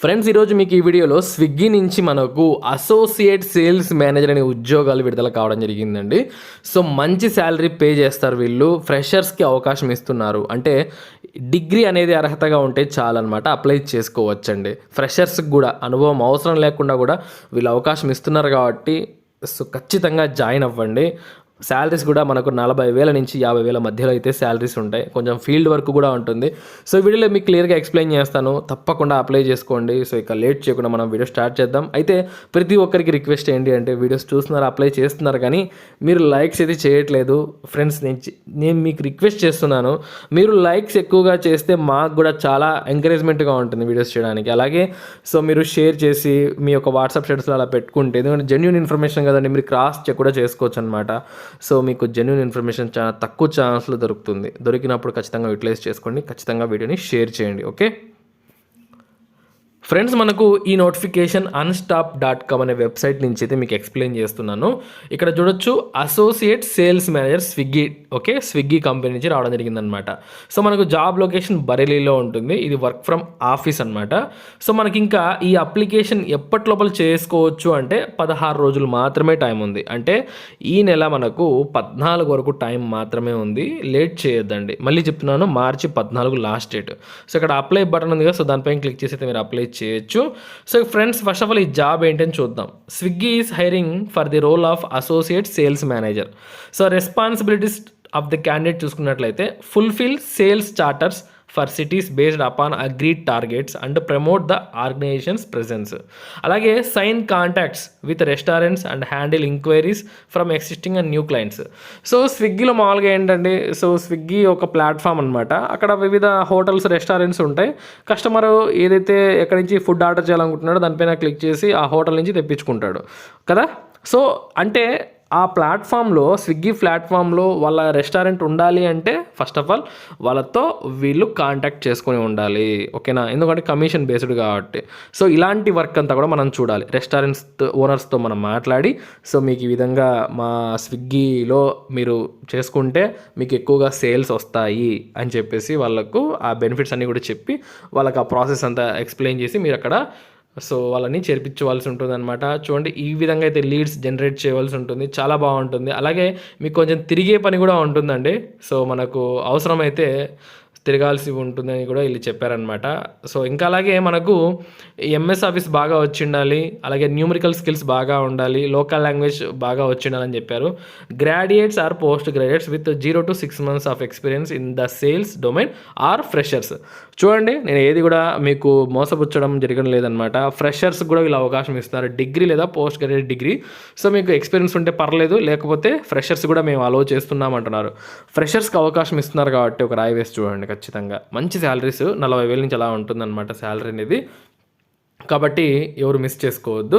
Friends, ఈరోజు మీకు ఈ వీడియోలో స్విగ్గీ నుంచి మనకు అసోసియేట్ సేల్స్ మేనేజర్ అనే ఉద్యోగాలు విడుదల కావడం జరిగిందండి. సో మంచి శాలరీ పే చేస్తారు వీళ్ళు. ఫ్రెషర్స్కి అవకాశం ఇస్తున్నారు. అంటే డిగ్రీ అనేది అర్హతగా ఉంటే చాలన్నమాట, అప్లై చేసుకోవచ్చండి. ఫ్రెషర్స్కి కూడా అనుభవం అవసరం లేకుండా కూడా వీళ్ళు అవకాశం ఇస్తున్నారు కాబట్టి సో ఖచ్చితంగా జాయిన్ అవ్వండి. శాలరీస్ కూడా మనకు 40,000 నుంచి 50,000 మధ్యలో అయితే శాలరీస్ ఉంటాయి. కొంచెం ఫీల్డ్ వర్క్ కూడా ఉంటుంది. సో వీడియోలో మీకు క్లియర్గా ఎక్స్ప్లెయిన్ చేస్తాను, తప్పకుండా అప్లై చేసుకోండి. సో ఇక లేట్ చేయకుండా మనం వీడియో స్టార్ట్ చేద్దాం. అయితే ప్రతి ఒక్కరికి రిక్వెస్ట్ ఏంటి అంటే, వీడియోస్ చూస్తున్నారు, అప్లై చేస్తున్నారు, కానీ మీరు లైక్స్ అయితే చేయట్లేదు. ఫ్రెండ్స్, నేను మీకు రిక్వెస్ట్ చేస్తున్నాను, మీరు లైక్స్ ఎక్కువగా చేస్తే మాకు కూడా చాలా ఎంకరేజ్మెంట్గా ఉంటుంది వీడియోస్ చేయడానికి. అలాగే సో మీరు షేర్ చేసి మీ యొక్క వాట్సాప్ స్టేటస్లో అలా పెట్టుకుంటే, ఎందుకంటే జెన్యూన్ ఇన్ఫర్మేషన్ కదండి, మీరు క్రాస్ చెక్ కూడా చేసుకోవచ్చు అనమాట. సో మీకు జెన్యూన్ ఇన్ఫర్మేషన్ చాలా తక్కువ ఛాన్స్లో దొరికినప్పుడు ఖచ్చితంగా యూటిలైజ్ చేసుకోండి. ఖచ్చితంగా వీడియోని షేర్ చేయండి. ఓకే ఫ్రెండ్స్, మనకు ఈ నోటిఫికేషన్ unstopped.com అనే వెబ్సైట్ నుంచి అయితే మీకు ఎక్స్ప్లెయిన్ చేస్తున్నాను. ఇక్కడ చూడొచ్చు, associate sales manager Swiggy. Okay, Swiggy company నుంచి రావడం జరిగిందనమాట. సో మనకు జాబ్ లొకేషన్ బరేలీలో ఉంటుంది. ఇది వర్క్ ఫ్రమ్ ఆఫీస్ అనమాట. సో మనకి ఇంకా ఈ అప్లికేషన్ ఎప్పటి లోపల చేసుకోవచ్చు అంటే 16 రోజులు మాత్రమే టైం ఉంది. అంటే ఈ నెల మనకు 14 వరకు టైం మాత్రమే ఉంది. లేట్ చేయొద్దండి. మళ్ళీ చెప్తున్నాను, మార్చి 14 లాస్ట్ డేట్. సో ఇక్కడ అప్లై బటన్ ఉంది కదా, సో దానిపైన క్లిక్ చేసి అయితే మీరు అప్లై చేయొచ్చు. So friends, first of all ఈ జాబ్ ఏంటని చూద్దాం. Swiggy is hiring for the role of associate sales manager. So responsibilities of the candidate చూసుకున్నట్లయితే, fulfil sales charters for cities based upon agreed targets and promote the organisation's presence. అలాగే sign contacts with restaurants and handle inquiries from existing and new clients. So స్విగ్గీలో మామూలుగా ఏంటంటే, so Swiggy ఒక platform అనమాట. అక్కడ వివిధ hotels, restaurants ఉంటాయి. Customer ఏదైతే ఎక్కడి నుంచి ఫుడ్ ఆర్డర్ చేయాలనుకుంటున్నాడో దానిపైన క్లిక్ చేసి ఆ హోటల్ నుంచి తెప్పించుకుంటాడు కదా. సో అంటే ఆ ప్లాట్ఫామ్లో, స్విగ్గీ ప్లాట్ఫామ్లో వాళ్ళ రెస్టారెంట్ ఉండాలి అంటే ఫస్ట్ ఆఫ్ ఆల్ వాళ్ళతో వీళ్ళు కాంటాక్ట్ చేసుకొని ఉండాలి. ఓకేనా, ఎందుకంటే కమిషన్ బేస్డ్ కాబట్టి. సో ఇలాంటి వర్క్ అంతా కూడా మనం చూడాలి. రెస్టారెంట్స్ ఓనర్స్తో మనం మాట్లాడి, సో మీకు ఈ విధంగా మా స్విగ్గీలో మీరు చేసుకుంటే మీకు ఎక్కువగా సేల్స్ వస్తాయి అని చెప్పేసి వాళ్ళకు ఆ బెనిఫిట్స్ అన్నీ కూడా చెప్పి వాళ్ళకి ఆ ప్రాసెస్ అంతా ఎక్స్ప్లెయిన్ చేసి మీరు అక్కడ సో వాళ్ళని చేర్పించవలసి ఉంటుంది అనమాట. చూడండి, ఈ విధంగా అయితే లీడ్స్ జనరేట్ చేయవలసి ఉంటుంది. చాలా బాగుంటుంది. అలాగే మీకు కొంచెం తిరిగే పని కూడా ఉంటుందండి. సో మనకు అవసరమైతే తిరగాల్సి ఉంటుందని కూడా వీళ్ళు చెప్పారనమాట. సో ఇంకా అలాగే మనకు ఎంఎస్ ఆఫీస్ బాగా వచ్చి ఉండాలి. అలాగే న్యూమరికల్ స్కిల్స్ బాగా ఉండాలి. లోకల్ లాంగ్వేజ్ బాగా వచ్చి ఉండాలని చెప్పారు. Graduates or post graduates with 0 to 6 months of experience in the sales domain or freshers. చూడండి, నేను ఏది కూడా మీకు మోసపుచ్చడం జరగడం లేదనమాట. ఫ్రెషర్స్ కూడా వీళ్ళు అవకాశం ఇస్తున్నారు. డిగ్రీ లేదా పోస్ట్ గ్రాడ్యుయేట్ డిగ్రీ. సో మీకు ఎక్స్పీరియన్స్ ఉంటే పర్లేదు, లేకపోతే ఫ్రెషర్స్ కూడా మేము అలో చేస్తున్నాం అంటున్నారు. ఫ్రెషర్స్కి అవకాశం ఇస్తున్నారు కాబట్టి ఒక రాయి వేసి చూడండి. ఖచ్చితంగా మంచి శాలరీస్ 40,000 నుంచి అలా ఉంటుందన్నమాట శాలరీ అనేది. కాబట్టి ఎవరు మిస్ చేసుకోవద్దు.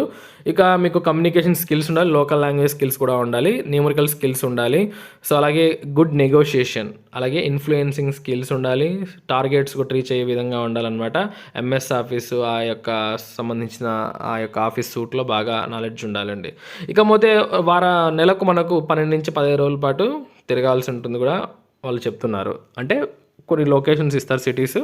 ఇక మీకు కమ్యూనికేషన్ స్కిల్స్ ఉండాలి, లోకల్ లాంగ్వేజ్ స్కిల్స్ కూడా ఉండాలి, న్యూమరికల్ స్కిల్స్ ఉండాలి. సో అలాగే గుడ్ నెగోషియేషన్, అలాగే ఇన్ఫ్లుయెన్సింగ్ స్కిల్స్ ఉండాలి. టార్గెట్స్ కూడా రీచ్ అయ్యే విధంగా ఉండాలన్నమాట. ఎంఎస్ ఆఫీసు ఆ యొక్క సంబంధించిన ఆ యొక్క ఆఫీస్ సూట్లో బాగా నాలెడ్జ్ ఉండాలండి. ఇకపోతే నెలకు మనకు 12 నుంచి 15 రోజుల పాటు తిరగాల్సి ఉంటుంది కూడా వాళ్ళు చెప్తున్నారు. అంటే కొన్ని లొకేషన్స్ ఇస్తారు, సిటీస్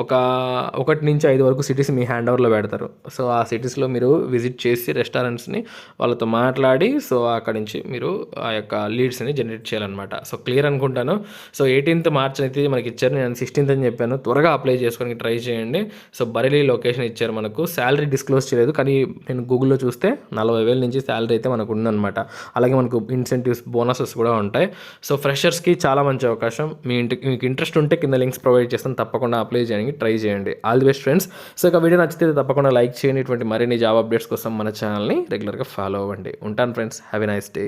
1 నుంచి 5 వరకు సిటీస్ మీ హ్యాండ్ ఓవర్లో పెడతారు. సో ఆ సిటీస్లో మీరు విజిట్ చేసి రెస్టారెంట్స్ని వాళ్ళతో మాట్లాడి, సో అక్కడి నుంచి మీరు ఆ యొక్క లీడ్స్ని జనరేట్ చేయాలన్నమాట. సో క్లియర్ అనుకుంటాను. సో 18th March అయితే మనకి ఇచ్చారు. నేను 16th అని చెప్పాను. త్వరగా అప్లై చేసుకోవడానికి ట్రై చేయండి. సో బరేలీ లొకేషన్ ఇచ్చారు మనకు. శాలరీ డిస్క్లోజ్ చేయలేదు, కానీ నేను గూగుల్లో చూస్తే 40,000 నుంచి శాలరీ అయితే మనకు ఉందన్నమాట. అలాగే మనకు ఇన్సెంటివ్స్, బోనసెస్ కూడా ఉంటాయి. సో ఫ్రెషర్స్కి చాలా మంచి అవకాశం. మీకు ఇంట్రెస్ట్ ఉంటే కింద లింక్స్ ప్రొవైడ్ చేస్తాను, తప్పకుండా అప్లై చేయడానికి ట్రై చేయండి. All the best friends. So ఇక వీడియో నచ్చితే తప్పకుండా లైక్ చేయండి. ఇటువంటి మరిన్ని జాబ్ అప్డేట్స్ కోసం మన ఛానల్ని రెగ్యులర్గా ఫాలో అవ్వండి. ఉంటాను friends. Have a nice day.